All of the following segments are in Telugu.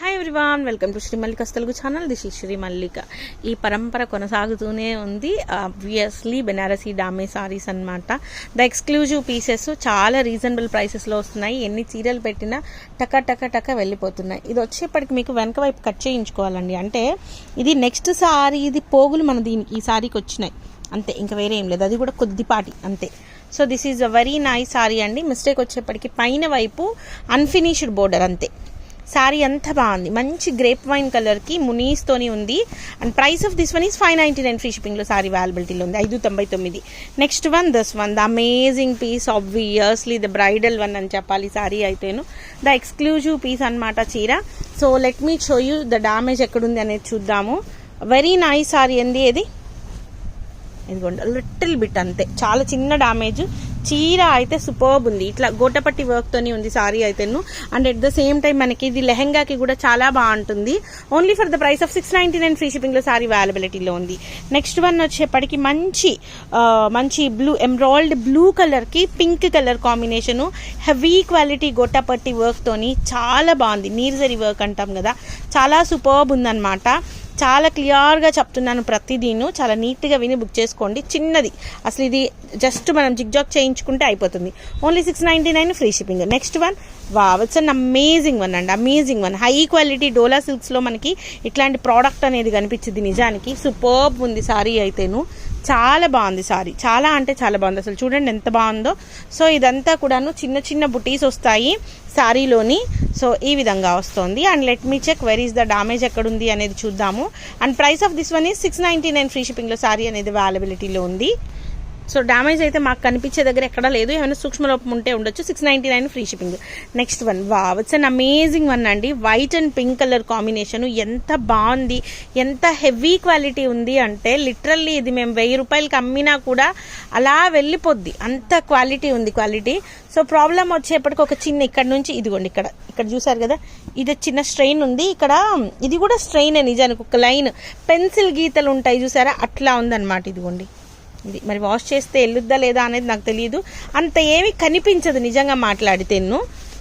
Hi everyone, welcome to Shri Mallika's Telugu channel. This is Shri Mallika. ఈ పరంపర కొనసాగుతూనే ఉంది. ఆబ్వియస్లీ బెనారసీ డామే సారీస్ అన్నమాట. ద ఎక్స్క్లూజివ్ పీసెస్ చాలా రీజనబుల్ ప్రైసెస్లో వస్తున్నాయి. ఎన్ని చీరలు పెట్టినా టక టక టక వెళ్ళిపోతున్నాయి. ఇది వచ్చేప్పటికి మీకు వెనక వైపు కట్ చేయించుకోవాలండి. అంటే ఇది నెక్స్ట్ సారీ, ఇది పోగులు మన దీనికి ఈ సారీకి వచ్చినాయి అంతే, ఇంకా వేరే ఏం లేదు. అది కూడా కొద్దిపాటి అంతే. So this is a very nice sorry అండి. మిస్టేక్ వచ్చేప్పటికి పైన వైపు అన్ఫినిష్డ్ బోర్డర్ అంతే. సారీ అంతా బాగుంది, మంచి గ్రేప్ వైన్ కలర్కి మునీస్తోని ఉంది. And price of this one is 599 free షిప్పింగ్లో సారీ అవైలబిలిటీలో ఉంది, 599. Next one this one, the amazing piece, obviously the bridal one అని చెప్పాలి సారీ అయితేను. ద ఎక్స్క్లూజివ్ పీస్ అనమాట చీర. So let me show you the damage ఎక్కడుంది అనేది చూద్దాము. వెరీ నైస్ సారీ అండి. ఇది ఇదిగోండి లిటిల్ బిట్ అంతే, చాలా చిన్న డామేజ్. చీర అయితే సూపర్బ్ ఉంది, ఇట్లా గోటపట్టి వర్క్తోని ఉంది సారీ అయితేను. And at the same time మనకి ఇది లెహెంగాకి కూడా చాలా బాగుంటుంది. Only for the price of 699 free షిప్పింగ్లో సారీ అవైలబిలిటీలో ఉంది. నెక్స్ట్ వన్ వచ్చేప్పటికి మంచి బ్లూ, ఎంబ్రాయిల్డ్ బ్లూ కలర్కి pink colour combination, heavy quality గోటపట్టి వర్క్తోని చాలా బాగుంది. నీర్జరీ వర్క్ అంటాం కదా, చాలా సూపర్బ్ ఉందన్నమాట. చాలా క్లియర్గా చెప్తున్నాను ప్రతిదీను, చాలా నీట్గా విని బుక్ చేసుకోండి. చిన్నది అసలు, ఇది జస్ట్ మనం జిగ్జాగ్ చేయించుకుంటే అయిపోతుంది. Only 699 free shipping. Next one, wow, it's an amazing one అండి, అమేజింగ్ వన్. హై క్వాలిటీ డోలా సిల్క్స్లో మనకి ఇట్లాంటి ప్రోడక్ట్ అనేది కనిపించింది. నిజానికి సూపర్బ్ ఉంది సారీ అయితేను. చాలా బాగుంది సారీ, చాలా అంటే చాలా బాగుంది. అసలు చూడండి ఎంత బాగుందో. సో ఇదంతా కూడాను చిన్న చిన్న బుటీస్ వస్తాయి సారీలోని. సో ఈ విధంగా వస్తుంది. And let me check where is the damage ఎక్కడుంది అనేది చూద్దాము. And price of this one is 699 free షిప్పింగ్లో సారీ అనేది అవైలబిలిటీలో ఉంది. సో డ్యామేజ్ అయితే మాకు కనిపించే దగ్గర ఎక్కడా లేదు, ఏమైనా సూక్ష్మలోపం ఉంటే ఉండొచ్చు. 699 free shipping. Next one, wow, it's an amazing one అండి. White and pink colour combination ఎంత బాగుంది, ఎంత హెవీ క్వాలిటీ ఉంది అంటే లిటరల్లీ ఇది మేము 1000 రూపాయలకి అమ్మినా కూడా అలా వెళ్ళిపోద్ది, అంత క్వాలిటీ ఉంది క్వాలిటీ. సో ప్రాబ్లం వచ్చేప్పటికి ఒక చిన్న ఇక్కడ నుంచి ఇదిగోండి, ఇక్కడ చూసారు కదా, ఇది చిన్న స్ట్రెయిన్ ఉంది. ఇక్కడ ఇది కూడా స్ట్రెయిన్ నిజానికి, ఒక లైన్ పెన్సిల్ గీతలు ఉంటాయి చూసారా, అట్లా ఉందన్నమాట. ఇదిగోండి, ఇది మరి వాష్ చేస్తే వెళ్ళుద్దా లేదా అనేది నాకు తెలియదు, అంత ఏమీ కనిపించదు నిజంగా మాట్లాడితేను.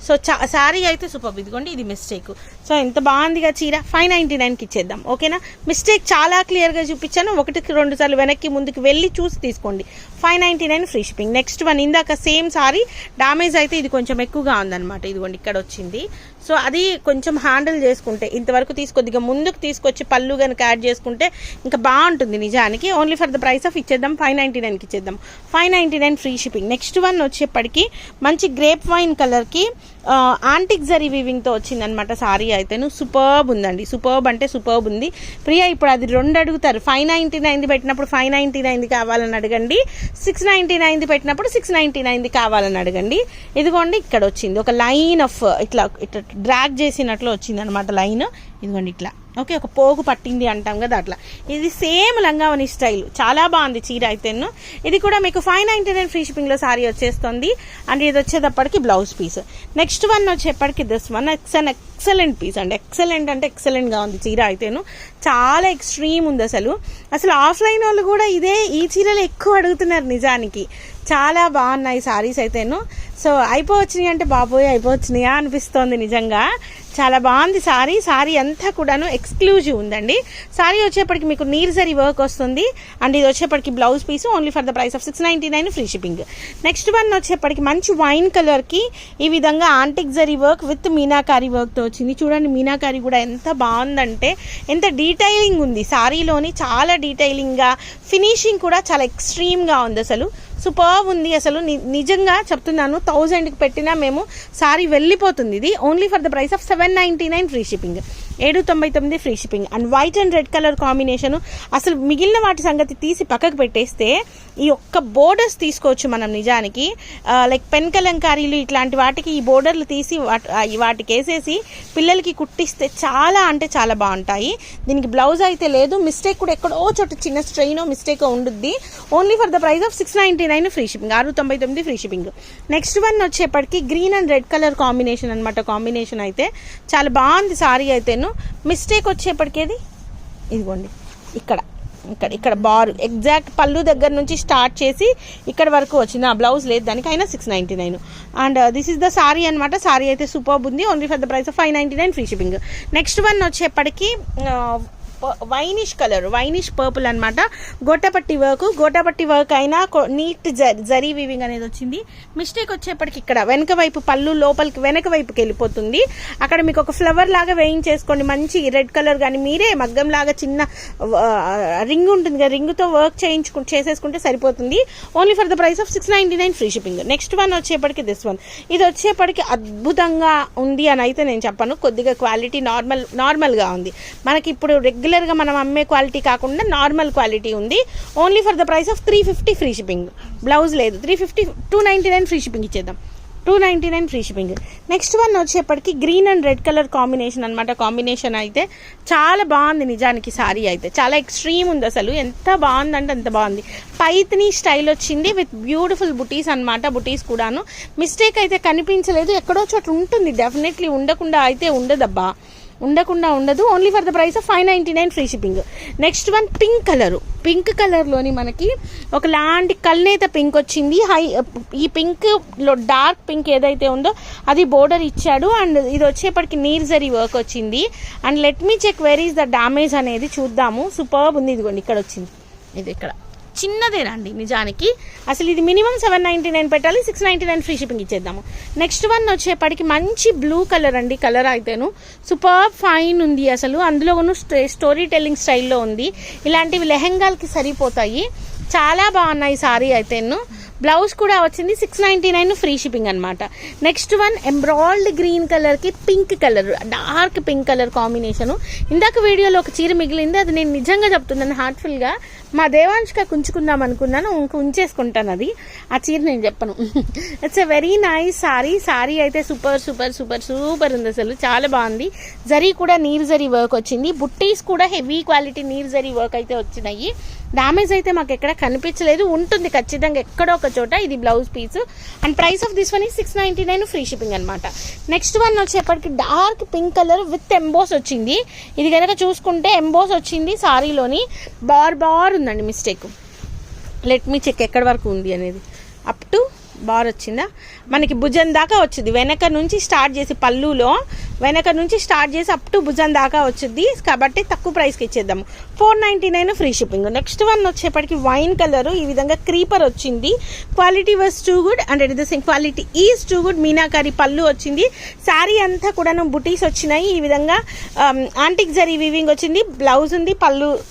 సో సారీ అయితే సూపర్. ఇదిగోండి, ఇది మిస్టేక్. సో ఎంత బాగుందిగా చీర, 599కి ఇచ్చేద్దాం, ఓకేనా. మిస్టేక్ చాలా క్లియర్గా చూపించాను, 1-2 సార్లు వెనక్కి ముందుకు వెళ్ళి చూసి తీసుకోండి. 599 ఫ్రీ షిప్పింగ్. నెక్స్ట్ వన్, ఇందాక సేమ్ సారీ, డామేజ్ అయితే ఇది కొంచెం ఎక్కువగా ఉందన్నమాట. ఇదిగోండి ఇక్కడ వచ్చింది. సో అది కొంచెం హ్యాండిల్ చేసుకుంటే, ఇంతవరకు తీసుకొద్దిగా ముందుకు తీసుకొచ్చి పళ్ళు కనుక యాడ్ చేసుకుంటే ఇంకా బాగుంటుంది నిజానికి. Only for the price of ఇచ్చేద్దాం, 599కి ఇచ్చేద్దాం, 599 ఫ్రీ షిప్పింగ్. నెక్స్ట్ వన్ వచ్చేప్పటికి మంచి గ్రేప్ వైన్ కలర్కి ఆంటిక్ జరీ వీవింగ్తో వచ్చిందనమాట సారీ అయితేను. సూపర్బ్ ఉందండి, సూపర్బ్ అంటే సూపర్బ్ ఉంది. ప్రియా ఇప్పుడు అది 2 అడుగుతారు, 599 పెట్టినప్పుడు 599 కావాలని అడగండి, 699 పెట్టినప్పుడు 699 కావాలని అడగండి. ఇదిగోండి ఇక్కడ వచ్చింది ఒక లైన్ ఆఫ్ ఇట్లా డ్రాగ్ చేసినట్లు వచ్చింది అనమాట లైన్. ఇదిగోండి ఇట్లా, ఓకే, ఒక పోగు పట్టింది అంటాం కదా అట్లా. ఇది సేమ్ లంగావని స్టైల్, చాలా బాగుంది చీర అయితేను. ఇది కూడా మీకు 599 ఫ్రీ షిప్పింగ్లో సారీ వచ్చేస్తుంది. అండ్ ఇది వచ్చేటప్పటికి బ్లౌజ్ పీస్. నెక్స్ట్ వన్ వచ్చేప్పటికి this one, it's an excellent piece అండి. ఎక్సలెంట్ అంటే ఎక్సలెంట్గా ఉంది చీర అయితేను, చాలా ఎక్స్ట్రీమ్ ఉంది. అసలు ఆఫ్లైన్ వాళ్ళు కూడా ఈ చీరలు ఎక్కువ అడుగుతున్నారు నిజానికి. చాలా బాగున్నాయి సారీస్ అయితేను. సో అయిపోవచ్చినాయి అంటే బాబోయ్ అయిపోవచ్చినాయా అనిపిస్తోంది నిజంగా. చాలా బాగుంది సారీ అంతా కూడాను ఎక్స్క్లూజివ్ ఉందండి. సారీ వచ్చేప్పటికి మీకు నీర్జరీ వర్క్ వస్తుంది. అండ్ ఇది వచ్చేప్పటికి blouse piece, only for the price of 699 free shipping. Next one వచ్చేప్పటికి మంచి వైన్ కలర్కి ఈ విధంగా antique zari work with meenakari వర్క్తో వచ్చింది. చూడండి మీనాకారి కూడా ఎంత బాగుందంటే, ఎంత డీటెయిలింగ్ ఉంది సారీలోని, చాలా డీటెయిలింగ్గా, ఫినిషింగ్ కూడా చాలా ఎక్స్ట్రీమ్గా ఉంది. అసలు సూపర్ ఉంది. అసలు నిజంగా చెప్తున్నాను, 1000కి పెట్టినా మేము సారీ వెళ్ళిపోతుంది. ఇది only for the price of 799 free shipping, 799 free shipping. And white and red colour combination. అసలు మిగిలిన వాటి సంగతి తీసి పక్కకు పెట్టేస్తే ఈ ఒక్క బోర్డర్స్ తీసుకోవచ్చు మనం నిజానికి. లైక్ పెన్ కలంకారీలు ఇట్లాంటి వాటికి ఈ బోర్డర్లు తీసి వాటికి వేసేసి పిల్లలకి కుట్టిస్తే చాలా అంటే చాలా బాగుంటాయి. దీనికి బ్లౌజ్ అయితే లేదు, మిస్టేక్ కూడా ఎక్కడో చోట చిన్న స్ట్రెయినో మిస్టేక్ ఉండుద్ది. Only for the price of 699 free shipping, 699 free shipping. Next one వచ్చేప్పటికి green and red colour combination అనమాట. కాంబినేషన్ అయితే చాలా బాగుంది సారీ అయితేను. మిస్టేక్ వచ్చేప్పటికేది ఇదిగోండి ఇక్కడ ఇక్కడ బార్ ఎగ్జాక్ట్ పళ్ళు దగ్గర నుంచి స్టార్ట్ చేసి ఇక్కడ వరకు వచ్చింది. ఆ బ్లౌజ్ లేదు దానికి, అయినా 699. And this is the sorry అనమాట. సారీ అయితే సూపర్ ఉంది, only for the price of 599 free shipping. Next one వచ్చేప్పటికి వైనిష్ కలర్, వైనిష్ పర్పుల్ అనమాట. గోటాపట్టి వర్క్ అయినా నీట్ జరీ వీవింగ్ అనేది వచ్చింది. మిస్టేక్ వచ్చేప్పటికి ఇక్కడ వెనక వైపు పళ్ళు లోపలికి వెనక వైపుకి వెళ్ళిపోతుంది. అక్కడ మీకు ఒక ఫ్లవర్ లాగా వేయించేసుకోండి, మంచి రెడ్ కలర్ కానీ మీరే మగ్గం లాగా చిన్న రింగ్ ఉంటుంది కదా, రింగ్తో వర్క్ చేసేసుకుంటే సరిపోతుంది. Only for the price of 699 free shipping. Next one వచ్చేప్పటికి దిస్ వన్. ఇది వచ్చేప్పటికి అద్భుతంగా ఉంది అని అయితే నేను చెప్పను, కొద్దిగా క్వాలిటీ నార్మల్గా ఉంది. మనకి ఇప్పుడు రెగ్యులర్గా మనం అమ్మే క్వాలిటీ కాకుండా నార్మల్ క్వాలిటీ ఉంది. Only for the price of 350 free shipping. Blouse లేదు, 350, 299 ఫ్రీ షిప్పింగ్ ఇచ్చేద్దాం. 299 ఫ్రీ షిప్పింగ్. నెక్స్ట్ వన్ వచ్చేప్పటికి green and red colour combination అనమాట. కాంబినేషన్ అయితే చాలా బాగుంది నిజానికి. సారీ అయితే చాలా ఎక్స్ట్రీమ్ ఉంది అసలు, ఎంత బాగుందంటే అంత బాగుంది. పైత్ని స్టైల్ వచ్చింది విత్ బ్యూటిఫుల్ బుటీస్ అనమాట. బుటీస్ కూడాను మిస్టేక్ అయితే కనిపించలేదు, ఎక్కడో చోట ఉంటుంది డెఫినెట్లీ, ఉండకుండా అయితే ఉండదబ్బా, ఉండకుండా ఉండదు. Only for the price of 599 free shipping. Next one pink కలర్లోని మనకి ఒకలాంటి కల్నేత పింక్ వచ్చింది. ఈ పింక్లో డార్క్ పింక్ ఏదైతే ఉందో అది బోర్డర్ ఇచ్చాడు. అండ్ ఇది వచ్చేప్పటికి నీర్ జరీ వర్క్ వచ్చింది. And let me check where is the damage అనేది చూద్దాము. సూపర్బ్ ఉంది. ఇదిగోండి ఇక్కడ వచ్చింది, ఇది ఇక్కడ చిన్నదేనండి నిజానికి. అసలు ఇది మినిమం 799 పెట్టాలి, 699 ఫ్రీ షిప్పింగ్ ఇచ్చేద్దాము. నెక్స్ట్ వన్ వచ్చేప్పటికి మంచి బ్లూ కలర్ అండి. కలర్ అయితేను సూపర్ ఫైన్ ఉంది అసలు, అందులోనూ స్టోరీ టెల్లింగ్ స్టైల్లో ఉంది. ఇలాంటివి లెహెంగాలకి సరిపోతాయి, చాలా బాగున్నాయి సారీ అయితేను. బ్లౌజ్ కూడా వచ్చింది, 699 ఫ్రీ షిప్పింగ్ అనమాట. నెక్స్ట్ వన్ ఎంబ్రాయిల్డ్ గ్రీన్ కలర్కి pink colour, dark pink colour combination. ఇందాక వీడియోలో ఒక చీర మిగిలింది, అది నేను నిజంగా చెప్తున్నాను హార్ట్ఫుల్గా, మా దేవాంష్గా ఉంచుకుందాం అనుకున్నాను, ఉంచేసుకుంటాను అది. ఆ చీర నేను చెప్పను. It's a very nice sorry. Sorry అయితే సూపర్ సూపర్ సూపర్ సూపర్ ఉంది అసలు, చాలా బాగుంది. జరీ కూడా నీర్ జరీ వర్క్ వచ్చింది. బుట్టీస్ కూడా హెవీ క్వాలిటీ నీర్ జరీ వర్క్ అయితే వచ్చినాయి. డ్యామేజ్ అయితే మాకు ఎక్కడ కనిపించలేదు, ఉంటుంది ఖచ్చితంగా ఎక్కడో ఒక చోట. ఇది blouse piece. And price of this one ఈ 699 ఫ్రీ షిప్పింగ్ అనమాట. నెక్స్ట్ వన్ వచ్చేప్పటికి dark pink colour with emboss వచ్చింది. ఇది కనుక చూసుకుంటే ఎంబోస్ వచ్చింది సారీలోని. బార్ ఉందండి మిస్టేక్. లెట్ మీ చెక్ ఎక్కడి వరకు ఉంది అనేది. అప్ టు బార్ వచ్చిందా, మనకి భుజం దాకా వచ్చింది. వెనక నుంచి స్టార్ట్ చేసి పళ్ళులో వెనక నుంచి స్టార్ట్ చేసి అప్ టు భుజం దాకా వచ్చింది కాబట్టి తక్కువ ప్రైస్కి ఇచ్చేద్దాము. 499 ఫ్రీ షిప్పింగ్. నెక్స్ట్ వన్ వచ్చేప్పటికి వైన్ కలర్, ఈ విధంగా క్రీపర్ వచ్చింది. Quality was too good and it the same quality is too good. Meenakari పళ్ళు వచ్చింది. శారీ అంతా కూడా బుటీస్ వచ్చినాయి. ఈ విధంగా ఆంటిక్ జరీ వీవింగ్ వచ్చింది. బ్లౌజ్ ఉంది,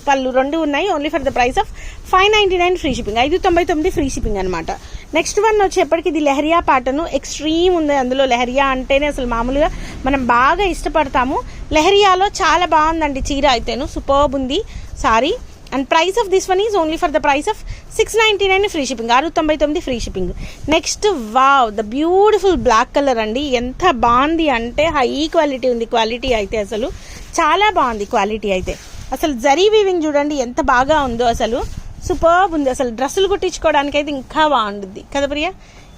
పళ్ళు రెండు ఉన్నాయి. Only for the price of 599 free shipping. 599 free shipping అనమాట. నెక్స్ట్ వన్ వచ్చేప్పటికి ఇది లెహరియా ప్యాటర్న్, ఎక్స్ట్రీమ్ ఉంది. అందులో లెహరియా అంటేనే అసలు మామూలుగా మనం బాగా ఇష్టపడతాము. లెహరియాలో చాలా బాగుందండి చీర అయితేను, సూపర్బ్ ఉంది sari. And price of this one is only for the price of 699 free shipping. 699 free shipping. Next wow, the beautiful black colour అండి. ఎంత బాగుంది అంటే హై క్వాలిటీ ఉంది. క్వాలిటీ అయితే అసలు చాలా బాగుంది. క్వాలిటీ అయితే అసలు జరీ వీవింగ్ చూడండి ఎంత బాగా ఉందో, అసలు సూపర్బ్ ఉంది. అసలు డ్రెస్సులు కుట్టించుకోవడానికి అయితే ఇంకా బాగుంటుంది కదా ప్రియా.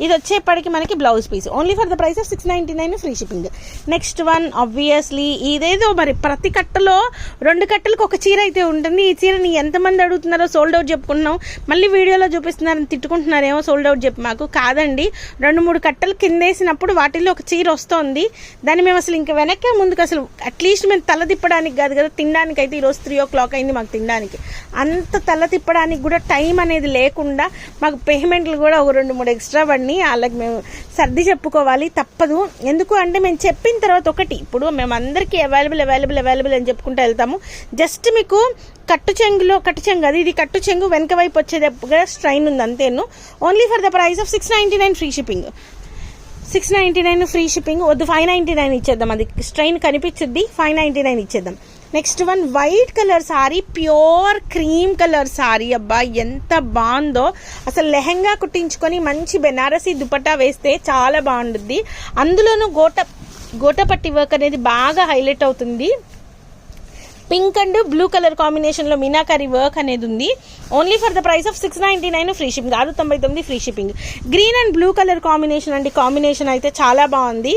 ఇది వచ్చేప్పటికి మనకి blouse piece. Only for the price of 699 free shipping. Next one obviously ఇదేదో మరి ప్రతి కట్టలో 2 కట్టలకు ఒక చీర అయితే ఉంటుంది. ఈ చీరని ఎంతమంది అడుగుతున్నారో సోల్డ్ అవుట్ చెప్పుకుంటున్నాం, మళ్ళీ వీడియోలో చూపిస్తున్నారని తిట్టుకుంటున్నారేమో సోల్డ్ అవుట్ చెప్పి. మాకు కాదండి, 2-3 కట్టలు కిందేసినప్పుడు వాటిల్లో ఒక చీర వస్తుంది. దాన్ని మేము అసలు ఇంకా వెనక్కి ముందుకు అసలు అట్లీస్ట్ మేము తల తిప్పడానికి కాదు కదా, తినడానికి అయితే ఈరోజు 3 o'clock అయింది మాకు తినడానికి. అంత తల తిప్పడానికి కూడా టైం అనేది లేకుండా మాకు పేమెంట్లు కూడా ఒక 2-3 ఎక్స్ట్రా పడినాయి. వాళ్ళకి మేము సర్ది చెప్పుకోవాలి, తప్పదు. ఎందుకు అంటే మేము చెప్పిన తర్వాత ఒకటి, ఇప్పుడు మేము అందరికీ అవైలబుల్ అని చెప్పుకుంటూ వెళ్తాము. జస్ట్ మీకు కట్టు చెంగు అది, ఇది కట్టు చెంగు వెనక వైపు వచ్చేటప్పుడు స్ట్రైన్ ఉంది అంతేను. Only for the price of 699 free shipping. 699 free shipping. వద్దు 599 ఇచ్చేద్దాం, అది స్ట్రైన్ కనిపించుద్ది. 599 ఇచ్చేద్దాం. Next one white colour sari, pure cream colour sari. అబ్బా ఎంత బాగుందో అసలు. లెహంగా కుట్టించుకొని మంచి బెనారసీ దుపట్టా వేస్తే చాలా బాగుంటుంది. అందులోనూ గోటపట్టి వర్క్ అనేది బాగా హైలైట్ అవుతుంది. పింక్ అండ్ బ్లూ కలర్ కాంబినేషన్లో మీనాకరీ వర్క్ అనేది ఉంది. Only for the price of 699 free shipping, 699 free shipping. Green and blue colour combination అండి, కాంబినేషన్ అయితే చాలా బాగుంది.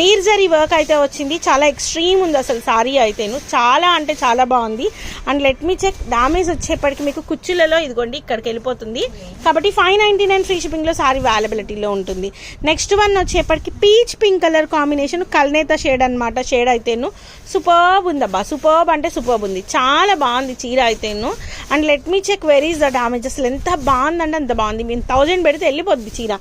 నీర్జరీ వర్క్ అయితే వచ్చింది, చాలా ఎక్స్ట్రీమ్ ఉంది అసలు సారీ అయితేను, చాలా అంటే చాలా బాగుంది. And let me check, damage వచ్చేప్పటికి మీకు కుచ్చులలో ఇదిగోండి ఇక్కడికి వెళ్ళిపోతుంది కాబట్టి 599 ఫ్రీ షిప్పింగ్లో సారీ అవైలబిలిటీలో ఉంటుంది. నెక్స్ట్ వన్ వచ్చేప్పటికి పీచ్ పింక్ కలర్ కాంబినేషన్, కల్నేత షేడ్ అనమాట. షేడ్ అయితేను సూపర్బ్ ఉందబ్బా, సూపర్బ్ అంటే సూపర్బ్ ఉంది, చాలా బాగుంది చీర అయితేను. And let me check where is the damage, అసలు ఎంత బాగుందంటే అంత బాగుంది. మీరు 1000 పెడితే వెళ్ళిపోద్ది చీర.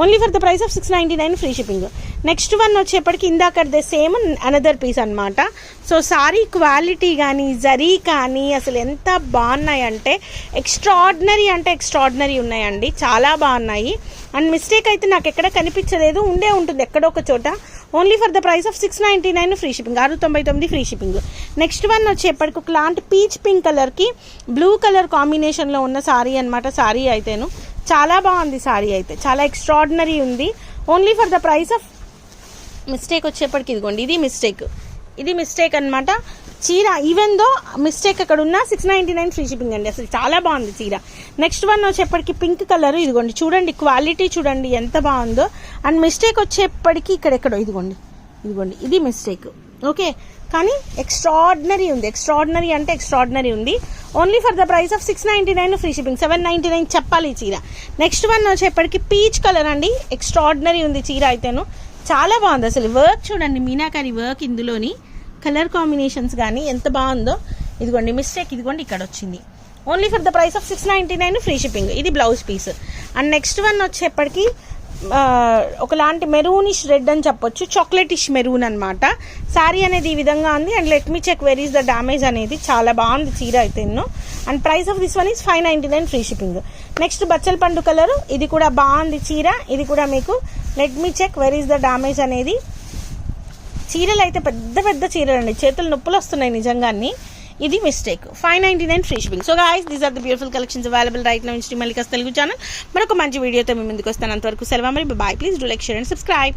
Only for the price of 699 free shipping. Next one వచ్చేప్పటికి ఇందాకదే సేమ్ అనదర్ పీస్ అనమాట. సో సారీ క్వాలిటీ కానీ జరీ కానీ అసలు ఎంత బాగున్నాయంటే ఎక్స్ట్రాడినరీ అంటే ఎక్స్ట్రాడినరీ ఉన్నాయండి, చాలా బాగున్నాయి. అండ్ మిస్టేక్ అయితే నాకు ఎక్కడ కనిపించలేదు, ఉండే ఉంటుంది ఎక్కడో ఒక చోట. Only for the price of 699 free shipping, 699 free shipping. Next one వచ్చేప్పటికి ఒక లాంటి పీచ్ పింక్ కలర్కి బ్లూ కలర్ కాంబినేషన్లో ఉన్న సారీ అనమాట. సారీ అయితేను చాలా బాగుంది, సారీ అయితే చాలా ఎక్స్ట్రాడినరీ ఉంది. Only for the price of, mistake వచ్చేప్పటికి ఇదిగోండి ఇది మిస్టేక్ అనమాట. చీర ఈవెన్ దో మిస్టేక్ అక్కడ ఉన్న 699 ఫ్రీ షిప్పింగ్ అండి, అసలు చాలా బాగుంది చీర. నెక్స్ట్ వన్ వచ్చేప్పటికి పింక్ కలర్, ఇదిగోండి చూడండి క్వాలిటీ చూడండి ఎంత బాగుందో. అండ్ మిస్టేక్ వచ్చేప్పటికి ఇక్కడెక్కడో ఇదిగోండి ఇది మిస్టేక్, ఓకే. కానీ ఎక్స్ట్రాడినరీ ఉంది, ఎక్స్ట్రాడినరీ అంటే ఎక్స్ట్రాడినరీ ఉంది. Only for the price of 699 free shipping, 799 చెప్పాలి ఈ చీర. నెక్స్ట్ వన్ వచ్చేప్పటికి పీచ్ కలర్ అండి, ఎక్స్ట్రాడినరీ ఉంది చీర అయితేను, చాలా బాగుంది. అసలు వర్క్ చూడండి, మీనాకరీ వర్క్, ఇందులోని కలర్ కాంబినేషన్స్ కానీ ఎంత బాగుందో. ఇదిగోండి మిస్టేక్, ఇదిగోండి ఇక్కడ వచ్చింది. Only for the price of 699 free shipping. ఇది blouse piece. And next one వచ్చేప్పటికి ఒకలాంటి మెరూనిష్ రెడ్ అని చెప్పొచ్చు, చాక్లెటిష్ మెరూన్ అనమాట. శారీ అనేది ఈ విధంగా ఉంది. And let me check where is the damage అనేది, చాలా బాగుంది చీర అయితే. And price of this one is 599 free shipping. Next బచ్చల పండు కలరు, ఇది కూడా బాగుంది చీర, ఇది కూడా మీకు let me check where is the damage అనేది. చీరలు అయితే పెద్ద పెద్ద చీరలు అండి, చేతులు నొప్పులు వస్తున్నాయి నిజంగాని. ఇది mistake, 599 free shipping. So guys, these are the beautiful collections available right now in Shri Mallika's Telugu channel. మరొక మంచి వీడియోతో మీ ముందుకు వస్తాను, అంతవరకు సెలవు మరి, bye. Please do like, share and subscribe.